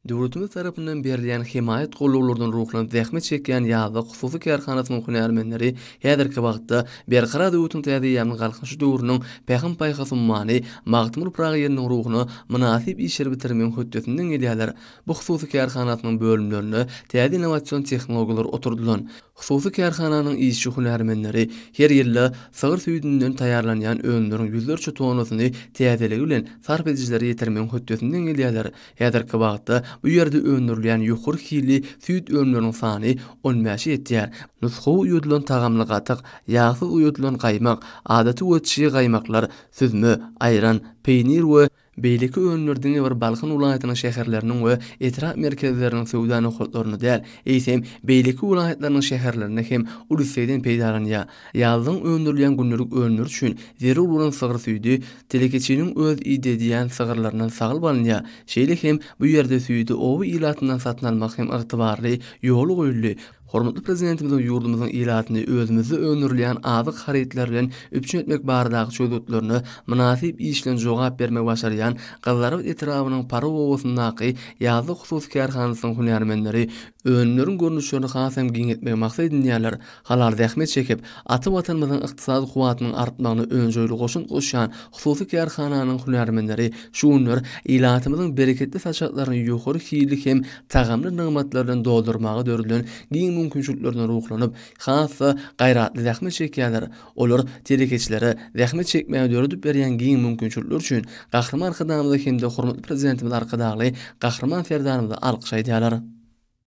Döwletimiz tarapyndan berilýän himayet golluglarynyň ruhuna zähmet çekýän ýaly hususy kärhanasynyň hünärmenleri häzirki wagtda berqarar döwletiň täze galkyşy döwrüniň päham paýhasy many Magtymyr Pragynyň ruhuna münasip işler bitirmeň hötdesinden gelýärler. Bu hususy kärhanasynyň bölümlerine täze innowasion tehnologiýalar oturdular. Hususy kärhananyň işçi hünärmenleri her ýyly sygyr süýdünden taýýarlanýan öňleriň ýüzlerçe tonasyny täzeligi bilen sarp edijileri ýetirmeň hötdesinden gelýärler. Häzirki wagtda bu ýerde öňürilýän ýokary hili süýt öňleriniň sany 15 ýetýär. Nusxawy uýudylan tagamly gatyk, ýagsy uýudylan gaýmak, adaty ötçi gaýmaklar, süzme, aýran, peýnir we beýleki öňlerden bir Balkan ulaýatynyň şäherleriniň we etrap merkezleriniň söwda nokatlaryny däl, eýsem beýleki ulaýatlarynyň şäherlerine hem ulussyýdan peýdalanýar. Ýalyň öňürilýän günlük öňler üçin zerur bolan sygyr süýdi telekeçiniň öz ýediýän sygyrlaryndan sagyl bolýar. Şeýle hem bu ýerde süýdi owy ilatyndan satyn almak hem ygtybarly ýoly goýuldy. Hormatly prezidentimizin ýurdumyzyň ilatyny özümizde öňürilýän azyk haritler bilen öpçün etmek baradagy çözütlerini münasip işlen jogap bermek başarýan Gazaryp etrabynyň para owasyndaky ýazy hususy kärhanasynyň hünärmenleri öňleriň görnüşlerini hasam giň etmek maksadyndaýarlar. Halar zähmet çekip aty watanymyzyň ykdysady kuwatynyň artmagyny öňjöýli goşun goşan hususy kärhananyň hünärmenleri şu günler ilatymyzyň bereketli saçatlaryny ýokary hili hem tagamly nymatlardan doldurmagy dörülen giň mümkinçiliklerden ruhlanyp, hassa gaýratly zähmet çekýärler. Olar telekeçilere zähmet çekmäge döredip berýän giň mümkinçilikler üçin gahrman arkadamyza hem de hormatly prezidentimiz arkadaly gahrman ferdanymyza alkyş aýdýarlar.